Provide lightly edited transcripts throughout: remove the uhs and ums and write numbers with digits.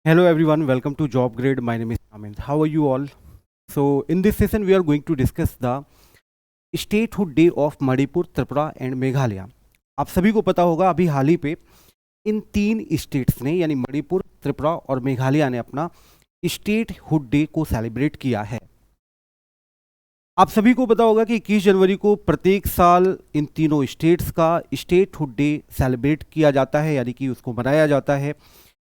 Hello everyone, welcome to Job Grade. My name is Amit. How are you all? So in this session we are going to discuss the statehood day of Manipur, Tripura and Meghalaya. आप सभी को पता होगा अभी हाल ही पे इन तीन states ने यानी मणिपुर, त्रिपुरा और मेघालय ने अपना स्टेटहुड डे को सेलिब्रेट किया है। आप सभी को पता होगा कि 21 जनवरी को प्रत्येक साल इन तीनों स्टेट्स का स्टेटहुड डे सेलिब्रेट किया जाता है, यानी कि उसको मनाया जाता है।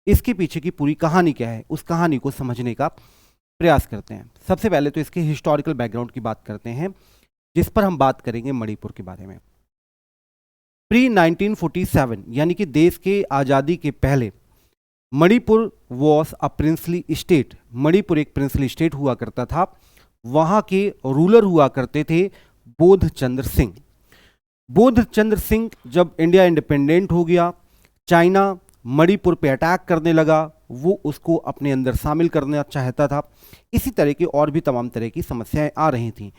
इसके पीछे की पूरी कहानी क्या है, उस कहानी को समझने का प्रयास करते हैं। सबसे पहले तो इसके हिस्टोरिकल बैकग्राउंड की बात करते हैं, जिस पर हम बात करेंगे मणिपुर के बारे में। प्री 1947 यानी कि देश के आज़ादी के पहले Manipur was a princely state. Manipur एक प्रिंसली स्टेट हुआ करता था। वहाँ के रूलर हुआ करते थे बोधचंद्र सिंह। बोधचंद्र सिंह जब इंडिया इंडिपेंडेंट हो गया, चाइना मणिपुर पे अटैक करने लगा, वो उसको अपने अंदर शामिल करना चाहता था। इसी तरह की और भी तमाम तरह की समस्याएं आ रही थीं।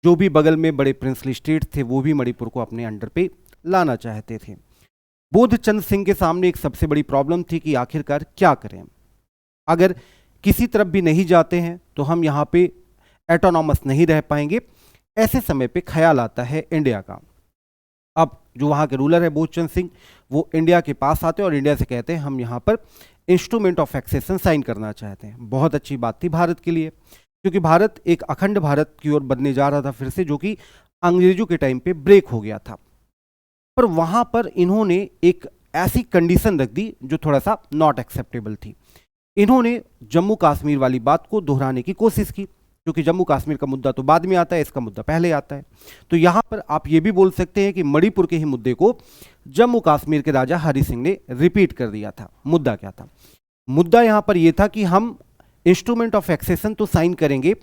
जो भी बगल में बड़े प्रिंसली स्टेट थे वो भी मणिपुर को अपने अंडर पे लाना चाहते थे। बोधचंद्र सिंह के सामने एक सबसे बड़ी प्रॉब्लम थी कि आखिरकार क्या करें। अगर किसी तरफ भी नहीं जाते हैं तो हम यहाँ पे एटोनॉमस नहीं रह पाएंगे। ऐसे समय पे ख्याल आता है इंडिया का। अब जो वहाँ के रूलर है बोधचंद्र सिंह, वो इंडिया के पास आते हैं और इंडिया से कहते हैं हम यहाँ पर इंस्ट्रूमेंट ऑफ एक्सेशन साइन करना चाहते हैं। बहुत अच्छी बात थी भारत के लिए, क्योंकि भारत एक अखंड भारत की ओर बनने जा रहा था फिर से, जो कि अंग्रेजों के टाइम पे ब्रेक हो गया था। पर वहाँ पर इन्होंने एक ऐसी कंडीशन रख दी जो थोड़ा सा नॉट एक्सेप्टेबल थी। इन्होंने जम्मू कश्मीर वाली बात को दोहराने की कोशिश की, क्योंकि जम्मू कश्मीर का मुद्दा तो बाद में आता है, इसका मुद्दा पहले आता है। तो यहाँ पर आप ये भी बोल सकते हैं कि मणिपुर के ही मुद्दे को जम्मू कश्मीर के राजा हरि सिंह ने रिपीट कर दिया था। मुद्दा क्या था? मुद्दा यहाँ पर यह था कि हम इंस्ट्रूमेंट ऑफ एक्सेशन तो साइन करेंगे,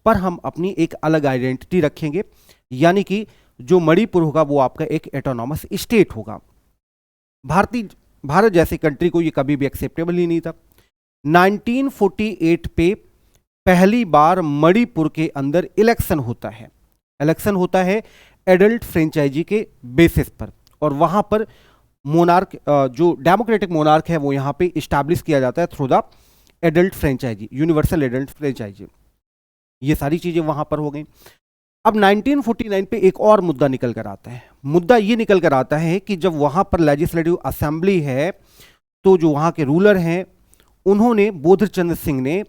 पर हम अपनी एक अलग आइडेंटिटी रखेंगे, यानी कि जो मणिपुर होगा वो आपका एक एटोनॉमस स्टेट होगा। भारत जैसे कंट्री को ये कभी भी एक्सेप्टेबल ही नहीं था। 1948 पे पहली बार मणिपुर के अंदर इलेक्शन होता है। इलेक्शन होता है एडल्ट फ्रेंचाइजी के बेसिस पर, और वहां पर मोनार्क, जो डेमोक्रेटिक मोनार्क है, वो यहां पे इस्टेब्लिश किया जाता है through the adult franchise, universal adult franchise. ये सारी चीजें वहां पर हो गई। अब 1949 पे एक और मुद्दा निकल कर आता है। मुद्दा ये निकल कर आता है कि जब वहां पर लेजिस्लेटिव असेंबली है, तो जो वहां के रूलर हैं उन्होंने, बोधचंद्र सिंह ने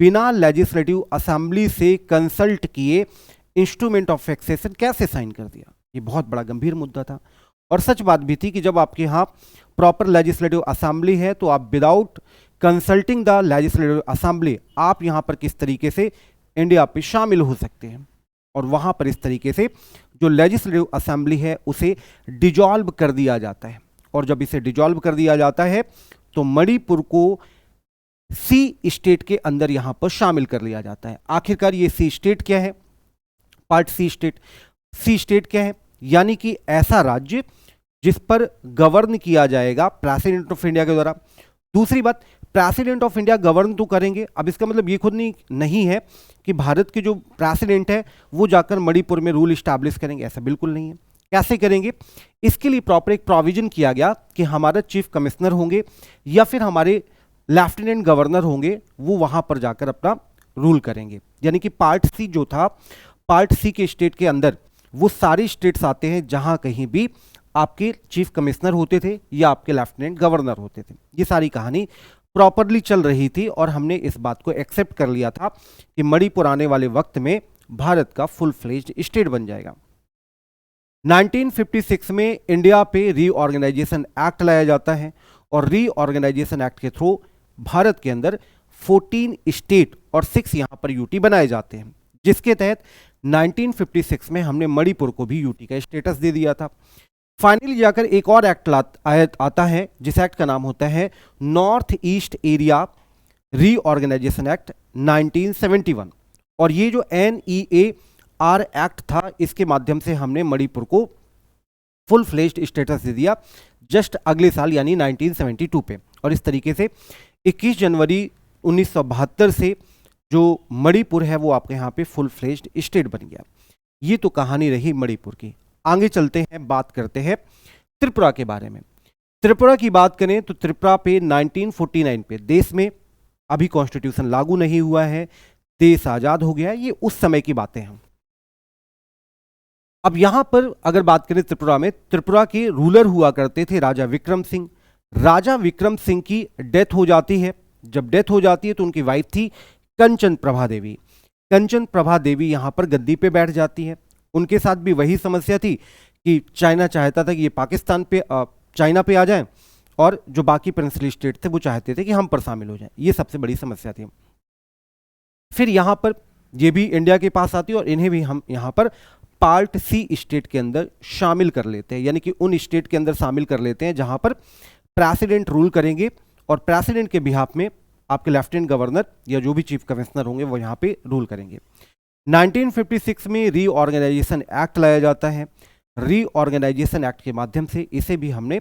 बिना लेजिस्लेटिव असेंबली से कंसल्ट किए इंस्ट्रूमेंट ऑफ एक्सेशन कैसे साइन कर दिया। ये बहुत बड़ा गंभीर मुद्दा था। और सच बात भी थी कि जब आपके यहाँ प्रॉपर लेजिस्लेटिव असेंबली है तो आप without consulting the legislative assembly आप यहाँ पर किस तरीके से इंडिया पे शामिल हो सकते हैं। और वहाँ पर इस तरीके से जो लेजिस्लेटिव असेंबली है उसे डिजॉल्व कर दिया जाता है। और जब इसे डिजॉल्व कर दिया जाता है तो मणिपुर को सी स्टेट के अंदर यहां पर शामिल कर लिया जाता है। आखिरकार ये सी स्टेट क्या है? Part C state. C state क्या है? यानी कि ऐसा राज्य जिस पर गवर्न किया जाएगा प्रेसिडेंट ऑफ इंडिया के द्वारा। दूसरी बात, प्रेसिडेंट ऑफ इंडिया गवर्न तो करेंगे। अब इसका मतलब ये खुद नहीं है कि भारत के जो प्रेसिडेंट है वो जाकर मणिपुर में रूल इस्टेब्लिश करेंगे, ऐसा बिल्कुल नहीं है। कैसे करेंगे? इसके लिए प्रॉपर एक प्रोविजन किया गया कि हमारा चीफ कमिश्नर होंगे या फिर हमारे लेफ्टिनेंट गवर्नर होंगे, वो वहां पर जाकर अपना रूल करेंगे। यानी कि पार्ट सी जो था, पार्ट सी के स्टेट के अंदर वो सारी स्टेट्स आते हैं जहां कहीं भी आपके चीफ कमिश्नर होते थे या आपके लेफ्टिनेंट गवर्नर होते थे। ये सारी कहानी प्रॉपरली चल रही थी और हमने इस बात को एक्सेप्ट कर लिया था कि मणिपुर आने वाले वक्त में भारत का फुल फ्लेज्ड स्टेट बन जाएगा। 1956 में इंडिया पे रीऑर्गेनाइजेशन एक्ट लाया जाता है और रीऑर्गेनाइजेशन एक्ट के थ्रू भारत के अंदर 14 स्टेट और 6 यहां पर यूटी बनाए जाते हैं, जिसके तहत 1956 में हमने मणिपुर को भी यूटी का स्टेटस दे दिया था। फाइनली जाकर एक और एक्ट आता है, जिस एक्ट का नाम होता है North East Area Reorganisation Act 1971। और ये जो NEAR एक्ट था, इसके माध्यम से हमने मणिपुर को फुल फ्लेज्ड स्टेटस दे दिया जस्ट अगले साल यानी 1972 पे। और इस तरीके से 21 जनवरी 1972 से जो मणिपुर है वो आपके यहाँ पे फुल फ्लेज्ड स्टेट बन गया। ये तो कहानी रही मणिपुर की। आगे चलते हैं, बात करते हैं त्रिपुरा के बारे में। त्रिपुरा की बात करें तो त्रिपुरा पे 1949 पे देश में अभी कॉन्स्टिट्यूशन लागू नहीं हुआ है, देश आज़ाद हो गया है, ये उस समय की बातें हैं। अब यहाँ पर अगर बात करें त्रिपुरा में, त्रिपुरा के रूलर हुआ करते थे राजा विक्रम सिंह। राजा विक्रम सिंह की डेथ हो जाती है। जब डेथ हो जाती है तो उनकी वाइफ थी कंचन प्रभा देवी। कंचन प्रभा देवी यहाँ पर गद्दी पे बैठ जाती है। उनके साथ भी वही समस्या थी कि चाइना चाहता था कि ये पाकिस्तान पे चाइना पे आ जाएं, और जो बाकी प्रिंसली स्टेट थे वो चाहते थे कि हम पर शामिल हो जाएं। ये सबसे बड़ी समस्या थी। फिर यहाँ पर ये भी इंडिया के पास आती है और इन्हें भी हम यहाँ पर पार्ट सी स्टेट के अंदर शामिल कर लेते हैं, यानी कि उन स्टेट के अंदर शामिल कर लेते हैं जहाँ पर प्रेसिडेंट रूल करेंगे, और प्रेसिडेंट के बिहाफ में आपके लेफ्टिनेंट गवर्नर या जो भी चीफ कमिश्नर होंगे वो यहाँ पे रूल करेंगे। 1956 में रीऑर्गेनाइजेशन एक्ट लाया जाता है। रीऑर्गेनाइजेशन एक्ट के माध्यम से इसे भी हमने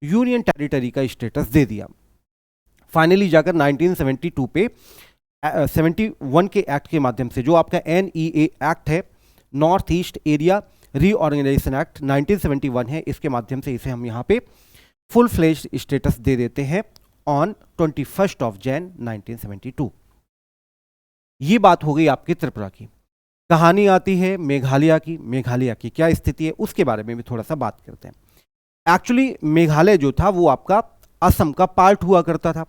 यूनियन टेरिटरी का स्टेटस दे दिया। फाइनली जाकर 1972 पे 71 के एक्ट के माध्यम से, जो आपका NEA एक्ट है, North East Area Reorganisation Act 1971 है, इसके माध्यम से इसे हम यहाँ पे फुल फ्लेज स्टेटस दे देते हैं ऑन 21 ऑफ जैन 1972। ये बात हो गई आपकी त्रिपुरा की। कहानी आती है मेघालय की। मेघालय की क्या स्थिति है उसके बारे में भी थोड़ा सा बात करते हैं। एक्चुअली मेघालय जो था वो आपका असम का पार्ट हुआ करता था।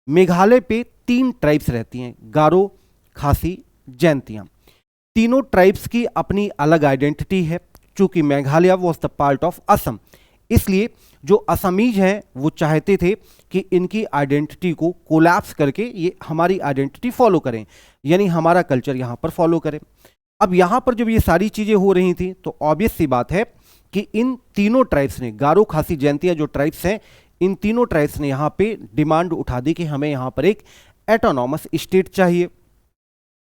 मेघालय पे 3 ट्राइब्स रहती हैं, गारो, खासी, जैंतियाँ। तीनों ट्राइब्स की अपनी अलग आइडेंटिटी है। चूंकि Meghalaya was the part of Assam, इसलिए जो असमीज हैं वो चाहते थे कि इनकी आइडेंटिटी को कोलैप्स करके ये हमारी आइडेंटिटी फॉलो करें, यानी हमारा कल्चर यहाँ पर फॉलो करें। अब यहाँ पर जब ये सारी चीज़ें हो रही थी तो ऑब्वियस सी बात है कि इन तीनों ट्राइब्स ने, गारो, खासी, जैंतिया जो ट्राइब्स हैं, इन तीनों ट्राइब्स ने यहाँ पे डिमांड उठा दी कि हमें यहाँ पर एक एटोनॉमस स्टेट चाहिए।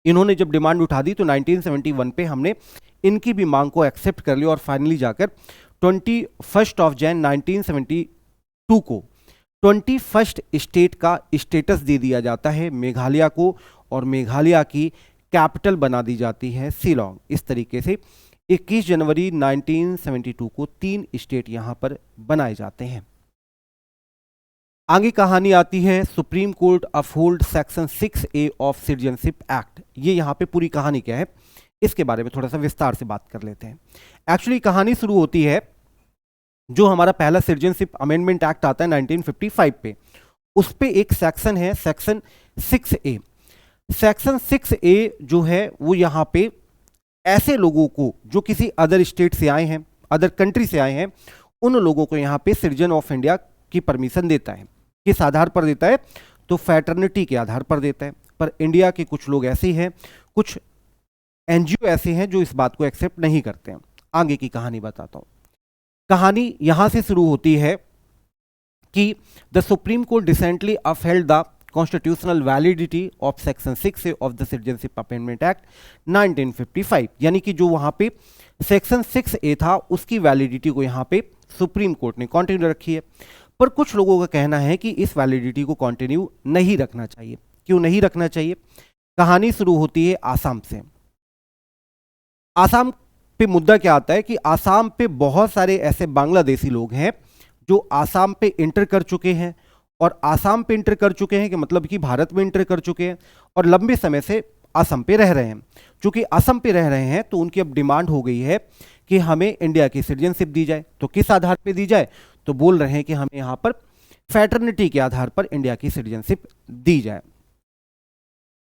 इन्होंने जब डिमांड उठा दी तो 1971 पे हमने इनकी भी मांग को एक्सेप्ट कर लिया, और फाइनली जाकर 21 ऑफ जैन 1972 को 21st स्टेट का स्टेटस दे दिया जाता है मेघालय को, और मेघालय की कैपिटल बना दी जाती है शिलोंग। इस तरीके से 21 जनवरी 1972 को 3 स्टेट यहाँ पर बनाए जाते हैं। आगे कहानी आती है supreme court uphold section 6A of citizenship act. ये यहाँ पे पूरी कहानी क्या है इसके बारे में थोड़ा सा विस्तार से बात कर लेते हैं। एक्चुअली कहानी शुरू होती है जो हमारा पहला सिटीजनशिप अमेंडमेंट एक्ट आता है 1955 पे, उस पे एक सेक्शन है सेक्शन 6A। सेक्शन 6A जो है वो यहाँ पे ऐसे लोगों को जो किसी अदर स्टेट से आए हैं, अदर कंट्री से आए हैं, उन लोगों को यहाँ पे सिटीजन ऑफ इंडिया की परमिशन देता है। किस आधार पर देता है? तो फैटर्निटी के आधार पर देता है। पर इंडिया के कुछ लोग ऐसे हैं, कुछ NGO ऐसे हैं जो इस बात को एक्सेप्ट नहीं करते हैं। आगे की कहानी बताता हूँ। कहानी यहाँ से शुरू होती है कि the supreme court recently upheld the constitutional validity of section 6A of the citizenship amendment act 1955, यानी कि जो वहाँ पे सेक्शन 6A था उसकी वैलिडिटी को यहाँ पे सुप्रीम कोर्ट ने कंटिन्यू रखी है। पर कुछ लोगों का कहना है कि इस वैलिडिटी को कंटिन्यू नहीं रखना चाहिए। क्यों नहीं रखना चाहिए? कहानी शुरू होती है आसाम से। आसाम पे मुद्दा क्या आता है कि आसाम पे बहुत सारे ऐसे बांग्लादेशी लोग हैं जो आसाम पे इंटर कर चुके हैं, और आसाम पे इंटर कर चुके हैं कि मतलब कि भारत में इंटर कर चुके हैं और लंबे समय से असम पे रह रहे हैं। चूंकि असम पे रह रहे हैं तो उनकी अब डिमांड हो गई है कि हमें इंडिया की सिटीजनशिप दी जाए। तो किस आधार पे दी जाए? तो बोल रहे हैं कि हमें यहाँ पर फैटर्निटी के आधार पर इंडिया की सिटीजनशिप दी जाए।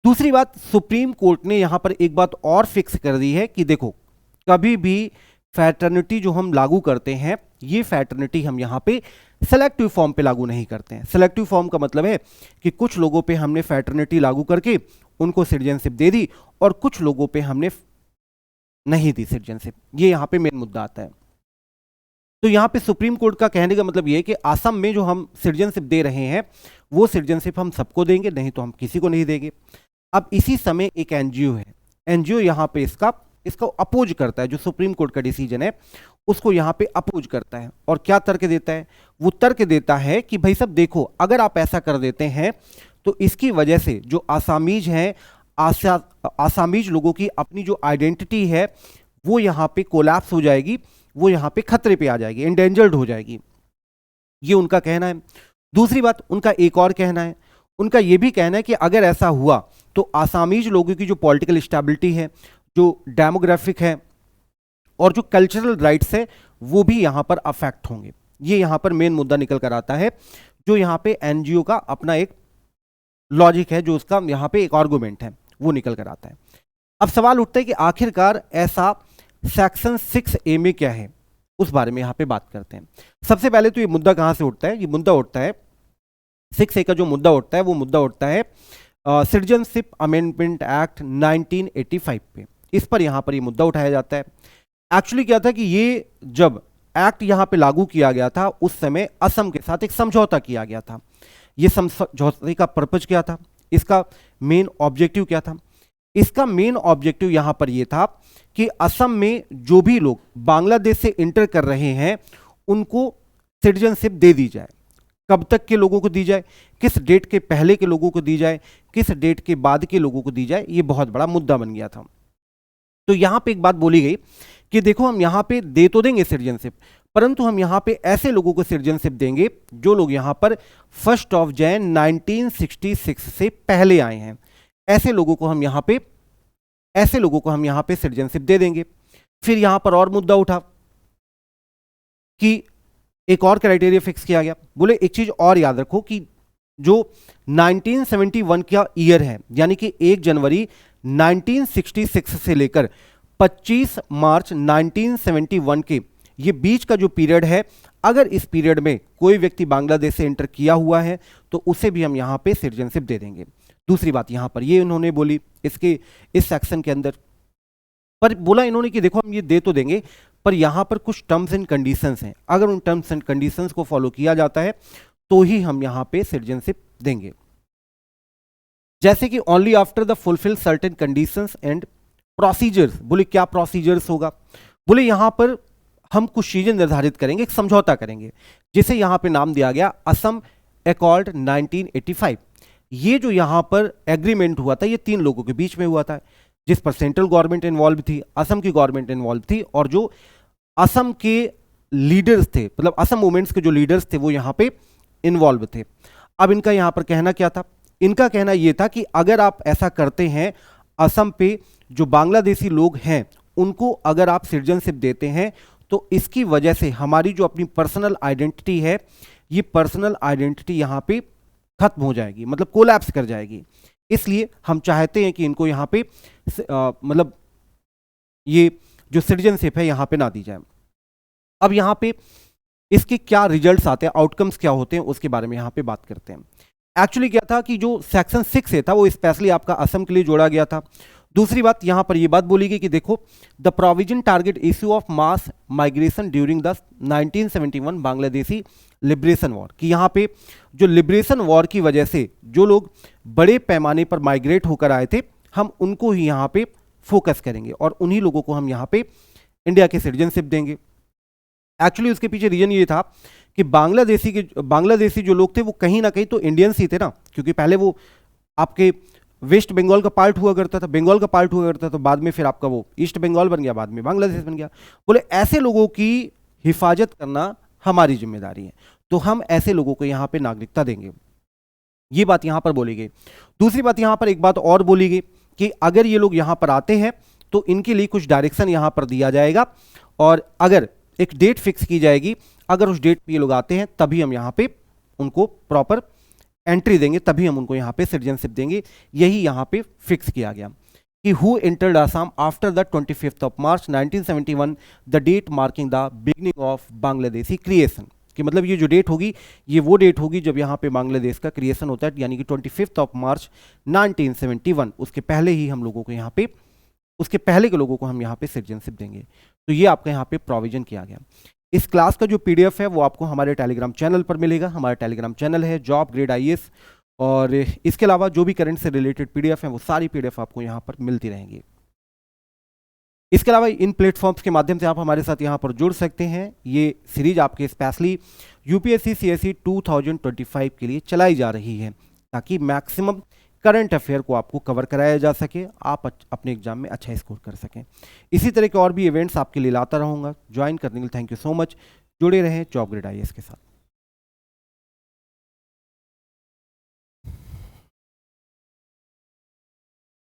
दूसरी बात, सुप्रीम कोर्ट ने यहाँ पर एक बात और फिक्स कर दी है कि देखो, कभी भी फैटर्निटी जो हम लागू करते हैं, ये फैटर्निटी हम यहाँ पे सेलेक्टिव फॉर्म पे लागू नहीं करते हैं। सेलेक्टिव फॉर्म का मतलब है कि कुछ लोगों पे हमने फैटर्निटी लागू करके उनको सिटीजनशिप दे दी और कुछ लोगों पे हमने नहीं दी सिटीजनशिप। ये यहाँ पे मेन मुद्दा आता है। तो यहाँ पे सुप्रीम कोर्ट का कहने का मतलब ये है कि असम में जो हम सिटीजनशिप दे रहे हैं वो सिटीजनशिप हम सबको देंगे, नहीं तो हम किसी को नहीं देंगे। अब इसी समय एक NGO है, NGO यहाँ पे इसको अपोज करता है। जो सुप्रीम कोर्ट का डिसीजन है उसको यहाँ पे अपोज करता है। और क्या तर्क देता है? वो तर्क देता है कि भाई साहब देखो, अगर आप ऐसा कर देते हैं तो इसकी वजह से जो आसामीज हैं, आसामीज लोगों की अपनी जो आइडेंटिटी है वो यहाँ पे कोलैप्स हो जाएगी, वो यहाँ पे खतरे पे आ जाएगी, एंडेंजर्ड हो जाएगी। ये उनका कहना है। दूसरी बात, उनका एक और कहना है। उनका ये भी कहना है कि अगर ऐसा हुआ तो आसामीज लोगों की जो पॉलिटिकल स्टेबिलिटी है, जो डेमोग्राफिक है और जो कल्चरल राइट्स है वो भी यहाँ पर अफेक्ट होंगे। ये यहाँ पर मेन मुद्दा निकल कर आता है, जो यहाँ पे एनजीओ का अपना एक लॉजिक है, जो उसका यहाँ पे एक आर्गुमेंट है वो निकल कर आता है। अब सवाल उठता है कि आखिरकार ऐसा सेक्शन 6A में क्या है, उस बारे में यहाँ पे बात करते हैं। सबसे पहले तो ये मुद्दा कहाँ से उठता है, ये मुद्दा उठता है 6A का जो मुद्दा उठता है वो मुद्दा उठता है सिटीजनशिप अमेंडमेंट एक्ट 1985 पे। इस पर यहाँ पर ये मुद्दा उठाया जाता है। एक्चुअली क्या था कि ये जब एक्ट यहाँ पे लागू किया गया था उस समय असम के साथ एक समझौता किया गया था। ये समझौते का पर्पज क्या था, इसका मेन ऑब्जेक्टिव क्या था? इसका मेन ऑब्जेक्टिव यहाँ पर ये था कि असम में जो भी लोग बांग्लादेश से इंटर कर रहे हैं उनको सिटीजनशिप दे दी जाए। कब तक के लोगों को दी जाए, किस डेट के पहले के लोगों को दी जाए, किस डेट के बाद के लोगों को दी जाए, ये बहुत बड़ा मुद्दा बन गया था। तो यहाँ पे एक बात बोली गई कि देखो हम यहाँ पे दे तो देंगे सिटीजनशिप, परंतु हम यहाँ पे ऐसे लोगों को सिटीजनशिप देंगे जो लोग यहाँ पर 1 जनवरी 1966 से पहले आए हैं। ऐसे लोगों को हम यहाँ पे सिटीजनशिप दे देंगे। फिर यहाँ पर और मुद्दा उठा कि एक और क्राइटेरिया फिक्स किया गया। बोले एक चीज और याद रखो कि जो 1971 का ईयर है, यानी कि 1 जनवरी 1966 से लेकर 25 मार्च 1971 के ये बीच का जो पीरियड है, अगर इस पीरियड में कोई व्यक्ति बांग्लादेश से एंटर किया हुआ है तो उसे भी हम यहाँ पे सिटीजनशिप दे देंगे। दूसरी बात यहाँ पर ये उन्होंने बोली इसके इस सेक्शन के अंदर, पर बोला इन्होंने कि देखो हम ये दे तो देंगे पर यहाँ पर कुछ टर्म्स एंड कंडीशंस हैं, अगर उन टर्म्स एंड कंडीशंस को फॉलो किया जाता है तो ही हम यहाँ पे सिटीजनशिप देंगे। जैसे कि only after the fulfil certain conditions and procedures. बोले क्या प्रोसीजर्स होगा? बोले यहाँ पर हम कुछ चीजें निर्धारित करेंगे, एक समझौता करेंगे, जिसे यहाँ पे नाम दिया गया असम एकॉर्ड 1985। ये जो यहाँ पर एग्रीमेंट हुआ था ये 3 लोगों के बीच में हुआ था, जिस पर सेंट्रल गवर्नमेंट इन्वॉल्व थी, असम की गवर्नमेंट इन्वॉल्व थी और जो असम के लीडर्स थे, मतलब असम मूवमेंट्स के जो लीडर्स थे वो यहाँ पे इन्वॉल्व थे। अब इनका यहाँ पर कहना क्या था? इनका कहना यह था कि अगर आप ऐसा करते हैं, असम पे जो बांग्लादेशी लोग हैं उनको अगर आप सिटीजनशिप देते हैं तो इसकी वजह से हमारी जो अपनी पर्सनल आइडेंटिटी है, ये पर्सनल आइडेंटिटी यहाँ पे खत्म हो जाएगी, मतलब कोलैप्स कर जाएगी। इसलिए हम चाहते हैं कि इनको यहाँ पे मतलब ये जो सिटीजनशिप है यहाँ पे ना दी जाए। अब यहाँ पे इसके क्या रिजल्ट्स आते हैं, आउटकम्स क्या होते हैं, उसके बारे में यहाँ पे बात करते हैं। एक्चुअली क्या था कि जो सेक्शन 6 था वो स्पेशली आपका असम के लिए जोड़ा गया था। दूसरी बात यहाँ पर ये बात बोली गई कि देखो the provision target issue of mass migration during the 1971 Bangladeshi liberation war, कि यहाँ पे जो लिबरेशन वॉर की वजह से जो लोग बड़े पैमाने पर माइग्रेट होकर आए थे हम उनको ही यहाँ पे फोकस करेंगे और उन्हीं लोगों को हम यहाँ पे इंडिया के सिटीजनशिप देंगे। एक्चुअली उसके पीछे रीजन ये था कि बांग्लादेशी जो लोग थे वो कहीं ना कहीं तो इंडियंस ही थे ना, क्योंकि पहले वो आपके वेस्ट बंगाल का पार्ट हुआ करता था, बंगाल का पार्ट हुआ करता था, बाद में फिर आपका वो ईस्ट बंगाल बन गया, बाद में बांग्लादेश बन गया। बोले ऐसे लोगों की हिफाजत करना हमारी जिम्मेदारी है, तो हम ऐसे लोगों को यहाँ पे नागरिकता देंगे। ये बात यहाँ पर बोली गई। दूसरी बात यहाँ पर एक बात और बोली गई कि अगर ये लोग यहाँ पर आते हैं तो इनके लिए कुछ डायरेक्शन यहाँ पर दिया जाएगा और अगर एक डेट फिक्स की जाएगी, अगर उस डेट पे ये लोग आते हैं तभी हम यहाँ पे उनको प्रॉपर एंट्री देंगे, तभी हम उनको यहाँ पे सिटीजनशिप देंगे। यही यहाँ पे फिक्स किया गया कि who entered Assam after the 25 March 1971 the date marking the beginning of Bangladeshi creation, कि मतलब ये जो डेट होगी ये वो डेट होगी जब यहाँ पे बांग्लादेश का क्रिएशन होता है, यानी कि 25 मार्च 1971। उसके पहले ही हम लोगों को यहाँ पे, उसके पहले के लोगों को हम यहाँ पे सिटीजनशिप देंगे। तो ये आपका यहाँ पे प्रोविजन किया गया। इस क्लास का जो पीडीएफ है वो आपको हमारे टेलीग्राम चैनल पर मिलेगा। हमारा टेलीग्राम चैनल है जॉब ग्रेड IAS, और इसके अलावा जो भी करंट से रिलेटेड पीडीएफ है वो सारी पीडीएफ आपको यहाँ पर मिलती रहेंगी। इसके अलावा इन प्लेटफॉर्म्स के माध्यम से आप हमारे साथ यहाँ पर जुड़ सकते हैं। ये सीरीज आपके स्पेशली UPSC CSE 2025 के लिए चलाई जा रही है ताकि मैक्सिमम करंट अफेयर को आपको कवर कराया जा सके, आप अपने एग्जाम में अच्छा स्कोर कर सकें। इसी तरह के और भी इवेंट्स आपके लिए लाता रहूँगा। ज्वाइन करने के लिए थैंक यू सो मच। जुड़े रहें जॉब ग्रेड IAS के साथ।